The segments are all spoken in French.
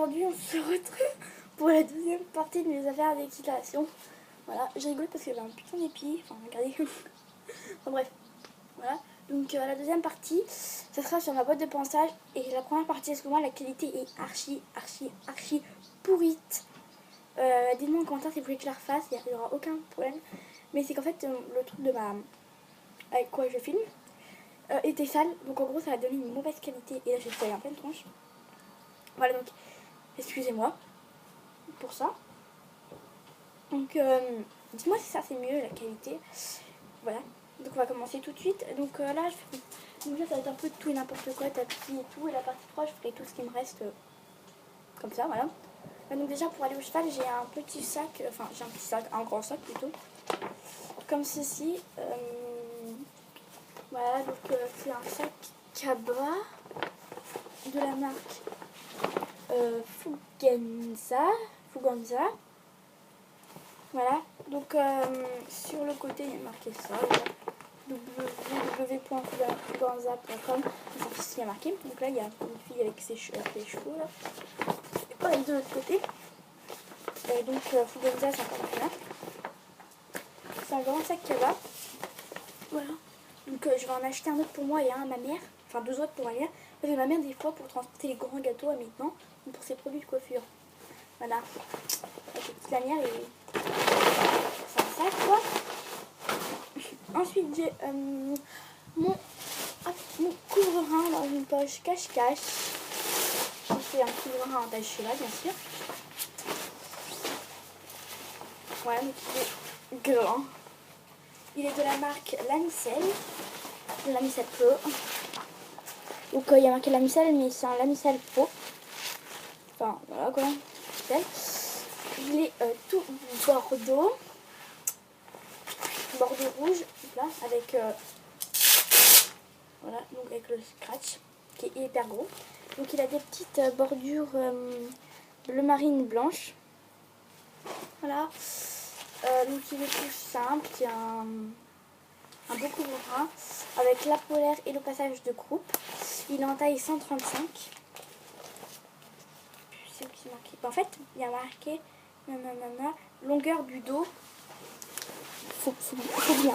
aujourd'hui on se retrouve pour la deuxième partie de mes affaires d'équitation. Voilà, je rigole parce qu'il y avait un putain d'épi, enfin regardez. Enfin bref, voilà. Donc la deuxième partie, ça sera sur ma boîte de ponçage. Et la première partie, excuse-moi, la qualité est archi pourrite. Dites-moi en commentaire si vous voulez que je la refasse, il n'y aura aucun problème. Mais c'est qu'en fait, le truc de ma... avec quoi je filme était sale. Donc en gros, ça a donné une mauvaise qualité. Et là, j'ai fait en pleine tronche. Voilà, donc excusez-moi pour ça. Donc dites-moi si ça c'est mieux la qualité. Voilà, donc on va commencer tout de suite. Donc là je fais... donc là ça va être un peu de tout et n'importe quoi, tapis et tout. Et la partie 3 je ferai tout ce qui me reste comme ça, voilà. Donc déjà pour aller au cheval j'ai un petit sac, enfin j'ai un petit sac, un grand sac plutôt, comme ceci. Voilà, donc c'est un sac Cabra de la marque Fuganza. Voilà, donc sur le côté il y a marqué ça, www.fuganza.com, il y a marqué. Donc là il y a une fille avec ses chevaux là. Et pareil de l'autre côté. Et donc Fuganza c'est encore là. C'est un grand sac Cabra. Voilà. Donc je vais en acheter un autre pour moi et un à ma mère. Enfin 2 autres pour ma mère. Parce que ma mère des fois pour transporter les grands gâteaux à maintenant, ou pour ses produits de coiffure. Voilà. La petite lanière et c'est un sac quoi. Ensuite j'ai mon couvre-rein dans une poche cache-cache. J'ai fait un couvre-rein attaché là bien sûr. Voilà, donc il est grand. Il est de la marque Lamiselle. De Lamiselle Pro. Donc il y a marqué Lamiselle mais c'est un Lamiselle Pro. Enfin voilà quoi. Il est tout bordeaux rouge là avec voilà, donc avec le scratch qui est hyper gros. Donc il a des petites bordures bleu marine blanche. Voilà. Donc il est tout simple, il y a un beau couvre-rein avec la polaire et le passage de croupe. Il est en taille 135. C'est où qui est marqué. En fait, il y a marqué longueur du dos. Faut bien.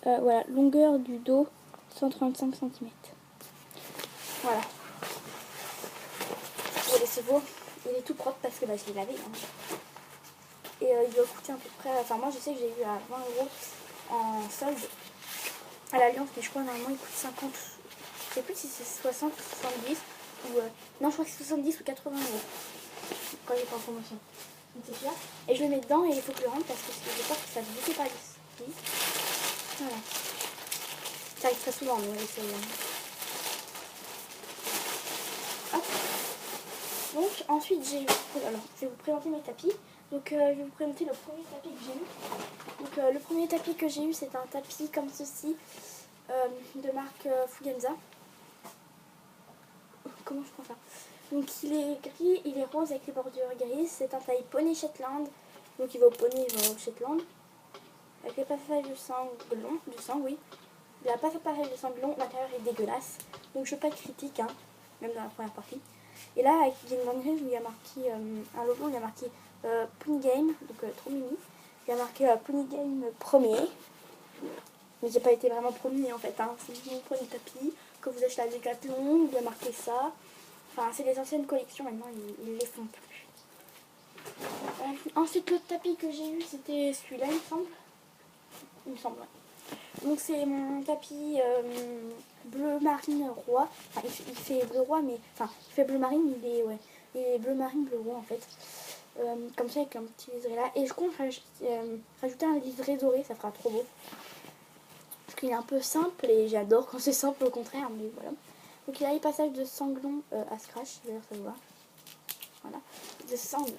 Voilà, longueur du dos 135 cm. Voilà. Pour les chevaux, il est tout propre parce que je l'ai lavé. Hein. Et il doit coûter à peu près. Enfin, moi je sais que j'ai eu à 20 € en solde à l'Alliance, mais je crois normalement il coûte 50. Je sais plus si c'est 60 ou 70. Ou, non, je crois que c'est 70 ou 80 € quand il est en promotion. Donc c'est celui-là. Et je le mets dedans et il faut que je le rentre parce que j'ai peur que ça se dépasse par ici. Voilà. Ça arrive très souvent, mais c'est... Hop. Donc ensuite j'ai... Alors, je vais vous présenter mes tapis. Donc je vais vous présenter le premier tapis que j'ai eu. Donc le premier tapis que j'ai eu c'est un tapis comme ceci de marque Fuganza. Comment je prends ça? Donc il est gris, il est rose avec les bordures grises. C'est un taille poney Shetland. Donc il va au poney, il va au Shetland. Avec les passages de sang blond, oui. Il n'a pas fait pareil de sang blond, l'intérieur est dégueulasse. Donc je ne veux pas être critique, hein, même dans la première partie. Et là, avec une banderole où il y a marqué un logo, il y a marqué Pony Game, donc trop mini. Il y a marqué Pony Game premier. Mais j'ai pas été vraiment premier en fait, hein. C'est juste mon premier tapis que vous achetez à Decathlon, il y a marqué ça. Enfin, c'est les anciennes collections, maintenant ils les font plus. Ensuite, l'autre tapis que j'ai eu, c'était celui-là, il me semble. Il me semble, ouais. Donc c'est mon tapis bleu marine roi. Enfin, il fait bleu roi, mais... Enfin, il fait bleu marine, il est bleu marine, bleu roi en fait. Comme ça, avec un petit liseré là. Et je compte rajouter un liseré doré, ça fera trop beau. Parce qu'il est un peu simple et j'adore quand c'est simple au contraire, mais voilà. Donc il a les passages de sanglon à scratch, d'ailleurs ça se voit. Voilà. De sangle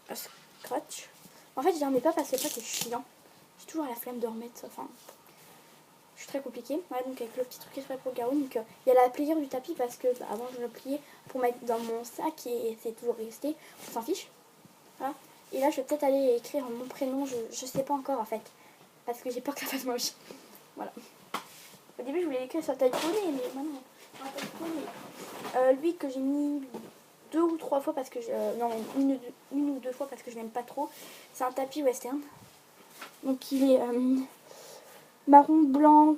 à scratch. En fait, je n'en mets pas parce que ça c'est chiant. J'ai toujours la flemme de remettre ça. Enfin, je suis très compliquée. Voilà, donc avec le petit truc que je ferai pour Garou. Donc il y a la pliure du tapis parce que avant je le pliais pour mettre dans mon sac et c'est toujours resté. On s'en fiche. Voilà. Et là je vais peut-être aller écrire mon prénom. Je sais pas encore en fait. Parce que j'ai peur que ça fasse moche. Voilà. Au début je voulais écrire sur taille poney, mais maintenant on va taille poney. Lui que j'ai mis 2 ou 3 fois parce que non, une ou deux fois parce que je n'aime pas trop. C'est un tapis western. Donc il est marron, blanc,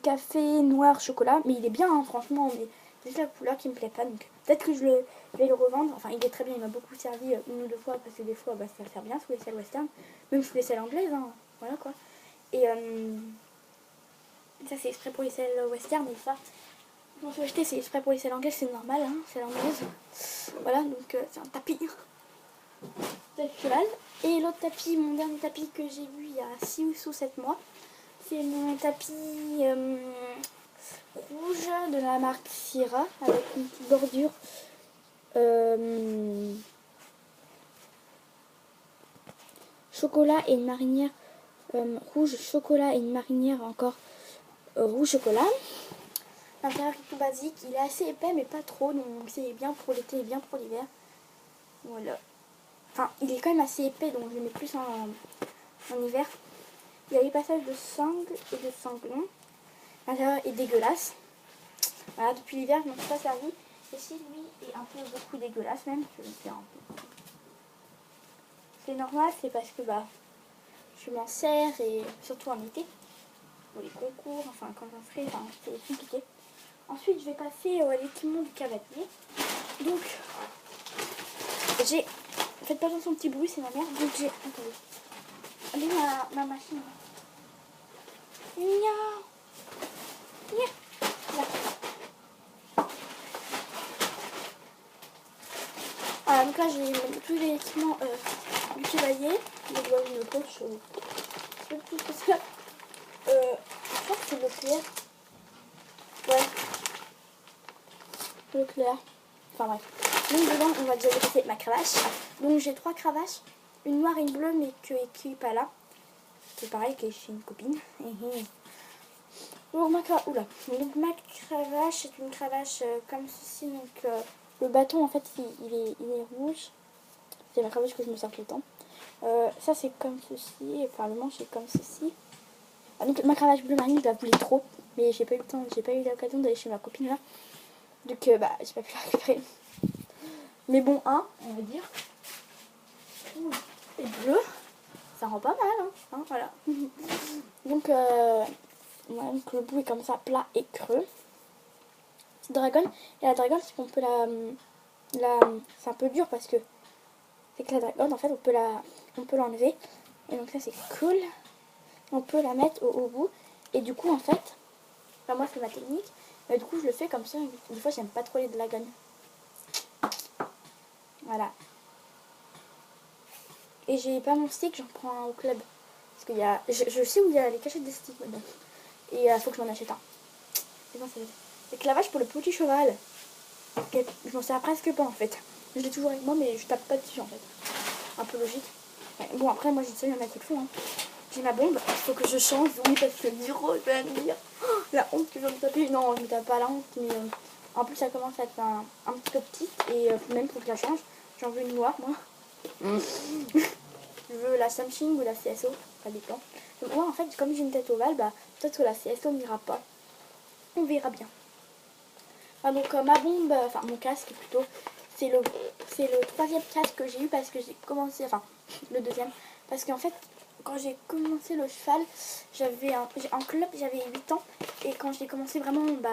café, noir, chocolat. Mais il est bien, hein, franchement. Mais c'est juste la couleur qui me plaît pas. Donc peut-être que je vais le revendre. Enfin, il est très bien. Il m'a beaucoup servi une ou deux fois parce que des fois, bah, ça va faire bien sous les selles western. Même sous les selles anglaises. Hein, voilà quoi. Et ça, c'est exprès pour les selles western. Et ça, quand je l'ai acheté, c'est exprès pour les selles anglaises. C'est normal, hein, selles anglaises. Voilà, donc c'est un tapis de cheval. Et l'autre tapis, mon dernier tapis que j'ai vu il y a 6 ou 7 mois, c'est mon tapis rouge de la marque Sierra avec une petite bordure chocolat et une marinière rouge chocolat et une marinière encore rouge chocolat. L'intérieur est tout basique, il est assez épais mais pas trop, donc c'est bien pour l'été et bien pour l'hiver. Voilà. Enfin, il est quand même assez épais, donc je le mets plus en hiver. Il y a les passages de sangle et de sanglon. L'intérieur est dégueulasse. Voilà, depuis l'hiver, je ne m'en suis pas servi. Et si lui est un peu beaucoup dégueulasse même, je vais le faire un peu. C'est normal, c'est parce que bah, je m'en sers et surtout en été. Pour les concours, enfin quand j'en ferai, enfin, c'est compliqué. Ensuite, je vais passer à l'équipement du cavalier. Donc, j'ai... Faites pas attention au petit bruit, c'est ma mère. Donc j'ai... Attendez. Allez, ma machine. Miaou. Miaou. Là. Voilà, donc là j'ai tous les équipements du cavalier. Donc voilà, une poche. Je sais plus ce que c'est. Je crois que c'est Leclerc. Ouais. Leclerc. Enfin bref. Donc dedans, on va déjà dépasser ma cravache. Donc j'ai 3 cravaches. Une noire et une bleue, mais qui n'est pas là. C'est pareil, qui est chez une copine. Donc ma cravache, c'est une cravache comme ceci. Donc le bâton, en fait, il est rouge. C'est la cravache que je me sers tout le temps. Ça, c'est comme ceci. Enfin, le manche est comme ceci. Ah, donc ma cravache bleu marine, je la voulais trop. Mais j'ai pas eu le temps, j'ai pas eu l'occasion d'aller chez ma copine là. Donc, bah, j'ai pas pu la récupérer. Mais bon, on va dire. Et bleu, ça rend pas mal, hein, voilà. Donc, voilà, donc le bout est comme ça, plat et creux. Petite dragonne. Et la dragonne, c'est qu'on peut c'est un peu dur parce que c'est que la dragonne, en fait, on peut l'enlever. Et donc ça, c'est cool. On peut la mettre au bout. Et du coup, en fait, enfin, moi, c'est ma technique. Mais du coup, je le fais comme ça. Des fois, j'aime pas trop les dragons. Voilà. Et j'ai pas mon stick, j'en prends un au club. Parce qu'il y a... Je sais où il y a les cachettes des sticks maintenant. Et il faut que je m'en achète un. C'est bon, c'est clavage pour le petit cheval. Je m'en sers presque pas en fait. Je l'ai toujours avec moi mais je tape pas dessus en fait. Un peu logique. Ouais. Bon après moi j'ai ça, il y en a qui le font. Hein. J'ai ma bombe, il faut que je change. Oui parce que Miro va me dire la honte que je vais me taper. Non je me tape pas la honte mais en plus ça commence à être un petit peu petit. Et même pour que je la change, j'en veux une noire moi. Je veux la Samsung ou la CSO, ça dépend. Donc, moi en fait comme j'ai une tête ovale, bah peut-être que la CSO n'ira pas. On verra bien. Ah, donc ma bombe, enfin mon casque plutôt, c'est le 3e casque que j'ai eu parce que j'ai commencé, enfin le 2e, parce qu'en fait quand j'ai commencé le cheval, en club j'avais 8 ans et quand j'ai commencé vraiment bah,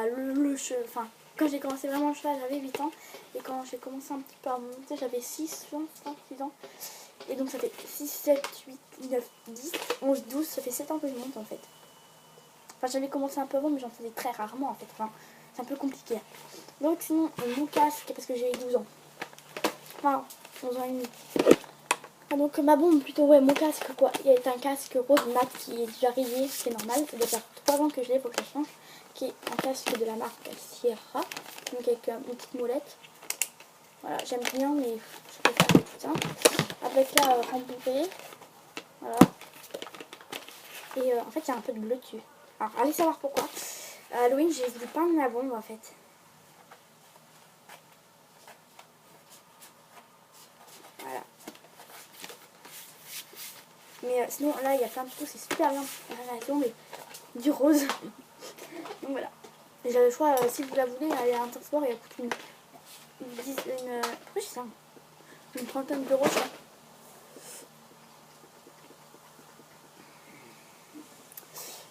enfin quand j'ai commencé vraiment le cheval j'avais 8 ans et quand j'ai commencé un petit peu à monter j'avais 6 ans, 5, 6 ans et donc ça fait 6, 7, 8, 9, 10, 11, 12, ça fait 7 ans que je monte en fait. Enfin j'avais commencé un peu avant mais j'en faisais très rarement en fait, enfin c'est un peu compliqué. Donc sinon mon casque parce que j'ai 12 ans. Enfin 11 ans et demi. Ah, donc ma bombe plutôt ouais mon casque quoi. Il y a un casque rose mat qui est déjà rayé, c'est normal. Ça doit faire 3 ans que je l'ai, faut que je change. Qui est un casque de la marque Sierra. Donc avec une petite molette. Voilà, j'aime bien mais je préfère avec tout ça. Avec là rembourré. Voilà. Et en fait il y a un peu de bleu dessus. Alors allez savoir pourquoi. À Halloween j'ai voulu peindre ma bombe en fait. Voilà. Mais sinon là il y a plein de trous, c'est super bien. Mais du rose. Donc voilà. Et j'avais le choix, si vous la voulez, aller à Intersport et elle coûte pourquoi je sais ça, une trentaine d'euros, ça.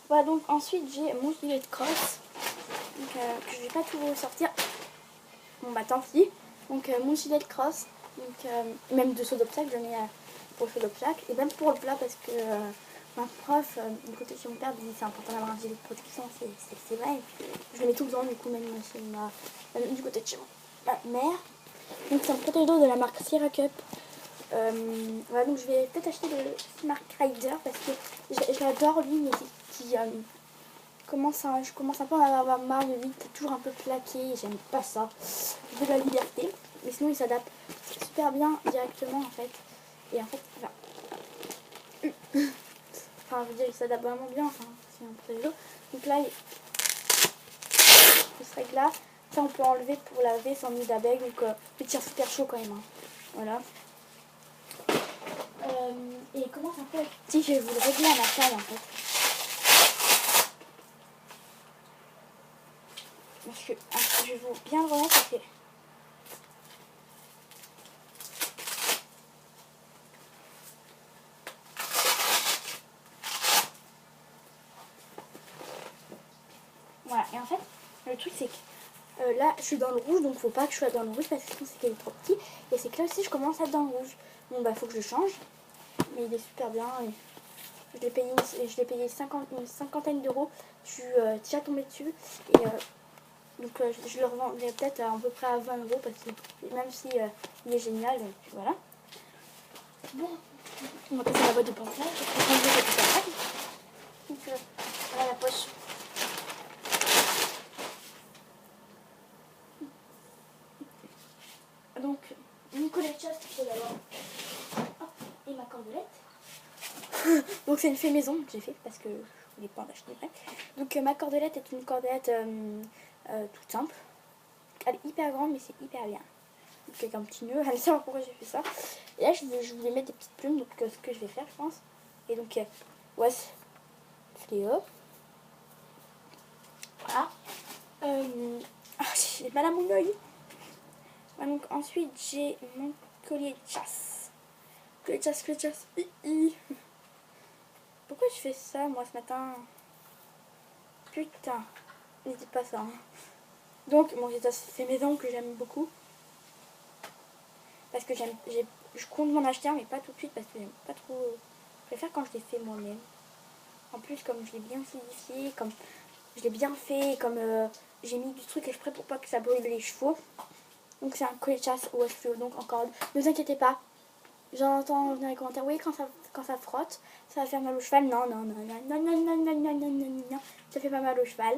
Voilà, donc ensuite j'ai mon gilet de crosse, donc, que je vais pas tout ressortir. Bon bah tant pis. Donc mon gilet de crosse, donc même de saut d'obstacle, j'en ai pour le saut d'obstacle et même pour le plat parce que ma prof, du côté de chez mon père, dit c'est important d'avoir un gilet de protection, c'est vrai. Je le mets tout le temps du coup, même du côté de chez ma mère. Donc c'est un protège d'eau de la marque Sierra Cup. Voilà, donc je vais peut-être acheter le Smart Rider parce que je l'adore lui, mais je commence un peu à avoir marre de lui, c'est toujours un peu plaqué, j'aime pas ça. Je veux de la liberté, mais sinon il s'adapte super bien directement en fait. Et en fait, enfin je veux dire, il s'adapte vraiment bien, enfin, c'est un protège d'eau. Donc là, il se règle là. Ça on peut enlever pour laver sans nid d'abeille, donc il tire super chaud quand même. Hein. Voilà. Et comment ça fait si je vais vous le régler à ma taille en fait. Parce que je vais vous bien le remettre parce que voilà. Et en fait, le truc c'est que là je suis dans le rouge, donc faut pas que je sois dans le rouge parce que sinon c'est qu'il est trop petit. Et c'est que là aussi je commence à être dans le rouge. Bon bah faut que je change. Mais il est super bien. Et je l'ai payé une cinquantaine d'euros. Je suis déjà tombée dessus. Et donc je le revendrai peut-être à peu près à 20 euros parce que même si il est génial, donc voilà. Bon, on va passer à la boîte de ponçage. Donc voilà la poche. Donc mon collet de chasse qu'il faut d'abord. Et ma cordelette. Donc c'est une fait maison que j'ai fait parce que je voulais pas en acheter. Donc ma cordelette est une cordelette toute simple. Elle est hyper grande mais c'est hyper bien. Donc avec un petit nœud, allez savoir pourquoi j'ai fait ça. Et là je voulais mettre des petites plumes, donc ce que je vais faire je pense. Et donc ouais, fléau. Voilà. J'ai mal à mon oeil. Voilà, donc ensuite j'ai mon collier de chasse. Collier de chasse, collier de chasse. Pourquoi je fais ça moi ce matin? Putain, n'hésite pas ça. Hein. Donc mon collier de chasse fait maison que j'aime beaucoup. Parce que je compte m'en acheter un mais pas tout de suite parce que j'aime pas trop. Je préfère quand je l'ai fait moi-même. En plus comme je l'ai bien solidifié, comme je l'ai bien fait, comme j'ai mis du truc exprès pour pas que ça brûle les chevaux. Donc c'est un collier de chasse au fluo, donc encore, ne vous inquiétez pas. J'entends dans les commentaires, oui quand ça frotte, ça va faire mal au cheval. Non, non, non, non, non, non, non, non, non, non, non, non, ça fait pas mal au cheval.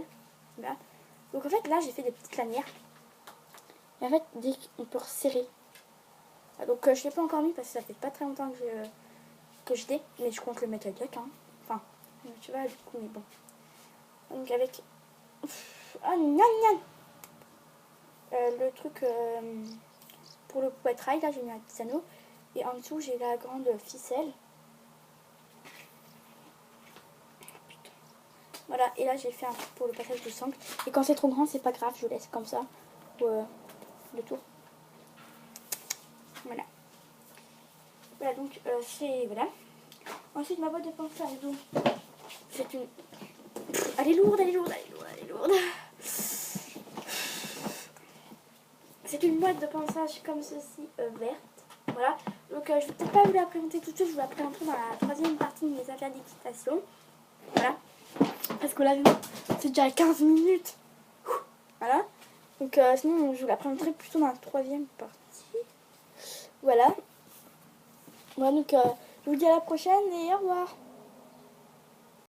Voilà. Donc en fait là j'ai fait des petites lanières. Et en fait dès qu'on peut resserrer. Donc je l'ai pas encore mis parce que ça fait pas très longtemps que je l'ai, mais je compte le mettre avec hein. Enfin, tu vois du coup mais bon. Donc avec oh non non le truc pour le poitrail là j'ai mis un petit anneau et en dessous j'ai la grande ficelle. Putain. Voilà et là j'ai fait un truc pour le passage de sangle et quand c'est trop grand c'est pas grave, je laisse comme ça pour le tour. Voilà. Voilà donc c'est voilà. Ensuite ma boîte de ponçage donc c'est une. Elle est lourde, elle est lourde, elle est lourde, elle est lourde. C'est une boîte de ponçage comme ceci, verte. Voilà. Donc je vais peut-être pas vous la présenter tout de suite, je vous la présenterai dans la troisième partie de mes affaires d'équitation. Voilà. Parce que là, c'est déjà 15 minutes. Voilà. Donc sinon, je vous la présenterai plutôt dans la troisième partie. Voilà. Voilà, donc je vous dis à la prochaine et au revoir.